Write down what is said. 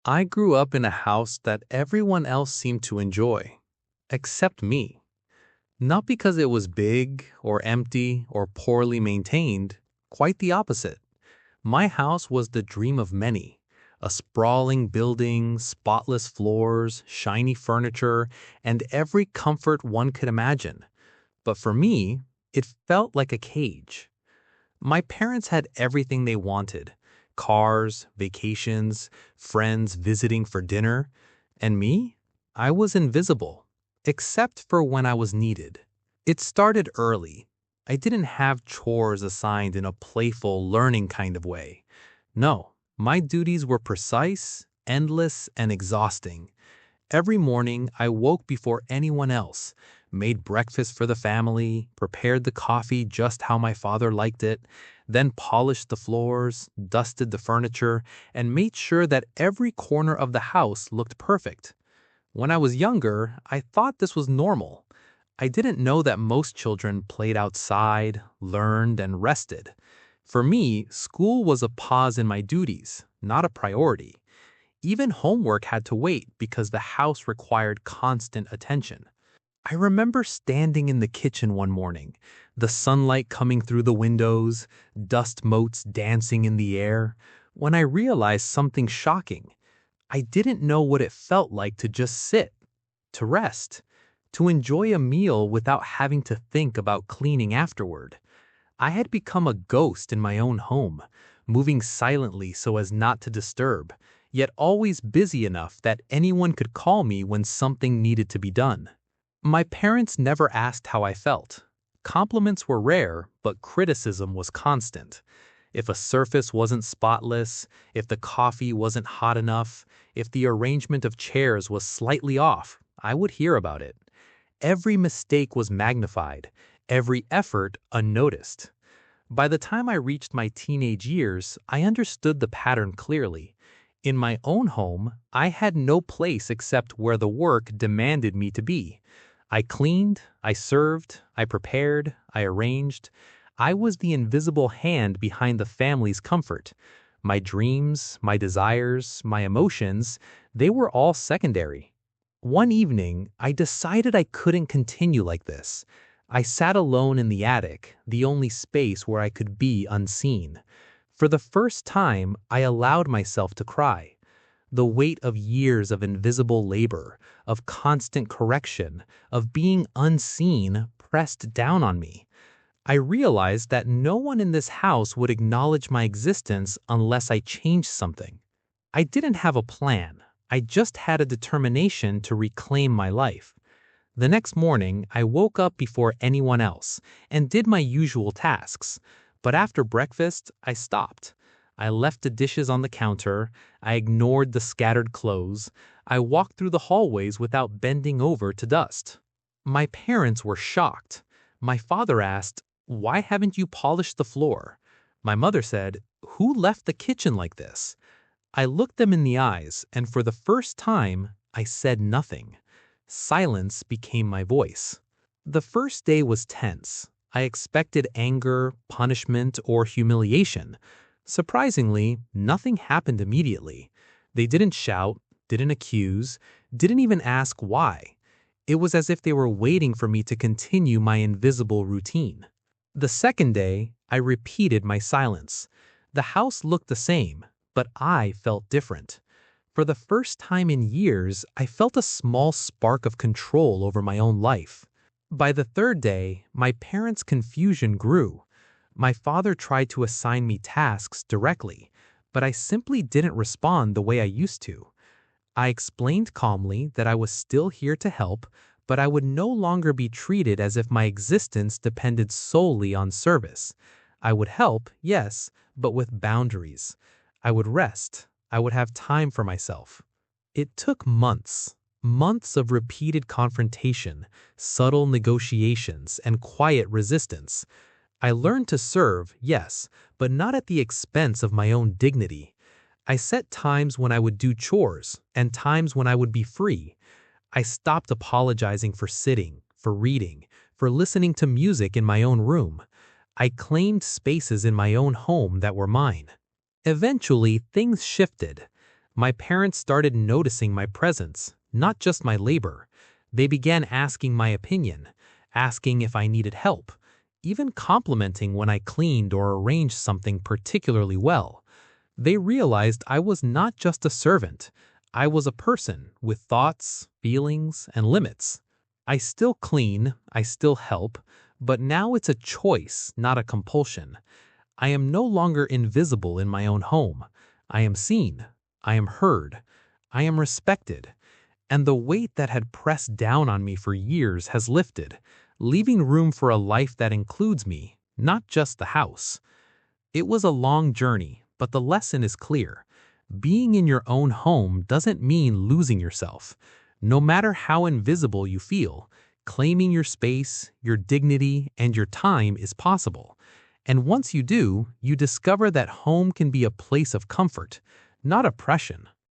I grew up in a house that everyone else seemed to enjoy, except me. Not because it was big or empty or poorly maintained, quite the opposite. My house was the dream of many. A sprawling building, spotless floors, shiny furniture, and every comfort one could imagine. But for me, it felt like a cage. My parents had everything they wanted: cars, vacations, friends visiting for dinner. And me? I was invisible, except for when I was needed. It started early. I didn't have chores assigned in a playful, learning kind of way. No, my duties were precise, endless, and exhausting. Every morning, I woke before anyone else, made breakfast for the family, prepared the coffee just how my father liked it, then polished the floors, dusted the furniture, and made sure that every corner of the house looked perfect. When I was younger, I thought this was normal. I didn't know that most children played outside, learned, and rested. For me, school was a pause in my duties, not a priority. Even homework had to wait because the house required constant attention. I remember standing in the kitchen one morning, the sunlight coming through the windows, dust motes dancing in the air, when I realized something shocking. I didn't know what it felt like to just sit, to rest, to enjoy a meal without having to think about cleaning afterward. I had become a ghost in my own home, moving silently so as not to disturb, yet always busy enough that anyone could call me when something needed to be done. My parents never asked how I felt. Compliments were rare, but criticism was constant. If a surface wasn't spotless, if the coffee wasn't hot enough, if the arrangement of chairs was slightly off, I would hear about it. Every mistake was magnified, every effort unnoticed. By the time I reached my teenage years, I understood the pattern clearly. In my own home, I had no place except where the work demanded me to be. I cleaned, I served, I prepared, I arranged. I was the invisible hand behind the family's comfort. My dreams, my desires, my emotions, they were all secondary. One evening, I decided I couldn't continue like this. I sat alone in the attic, the only space where I could be unseen. For the first time, I allowed myself to cry. The weight of years of invisible labor, of constant correction, of being unseen pressed down on me. I realized that no one in this house would acknowledge my existence unless I changed something. I didn't have a plan. I just had a determination to reclaim my life. The next morning, I woke up before anyone else and did my usual tasks. But after breakfast, I stopped. I left the dishes on the counter. I ignored the scattered clothes. I walked through the hallways without bending over to dust. My parents were shocked. My father asked, "Why haven't you polished the floor?" My mother said, "Who left the kitchen like this?" I looked them in the eyes, and for the first time, I said nothing. Silence became my voice. The first day was tense. I expected anger, punishment, or humiliation. Surprisingly, nothing happened immediately. They didn't shout, didn't accuse, didn't even ask why. It was as if they were waiting for me to continue my invisible routine. The second day, I repeated my silence. The house looked the same, but I felt different. For the first time in years, I felt a small spark of control over my own life. By the third day, my parents' confusion grew. My father tried to assign me tasks directly, but I simply didn't respond the way I used to. I explained calmly that I was still here to help, but I would no longer be treated as if my existence depended solely on service. I would help, yes, but with boundaries. I would rest. I would have time for myself. It took months, months of repeated confrontation, subtle negotiations, and quiet resistance. I learned to serve, yes, but not at the expense of my own dignity. I set times when I would do chores and times when I would be free. I stopped apologizing for sitting, for reading, for listening to music in my own room. I claimed spaces in my own home that were mine. Eventually, things shifted. My parents started noticing my presence, not just my labor. They began asking my opinion, asking if I needed help, even complimenting when I cleaned or arranged something particularly well. They realized I was not just a servant. I was a person with thoughts, feelings, and limits. I still clean, I still help, but now it's a choice, not a compulsion. I am no longer invisible in my own home. I am seen. I am heard. I am respected. And the weight that had pressed down on me for years has lifted, leaving room for a life that includes me, not just the house. It was a long journey, but the lesson is clear. Being in your own home doesn't mean losing yourself. No matter how invisible you feel, claiming your space, your dignity, and your time is possible. And once you do, you discover that home can be a place of comfort, not oppression.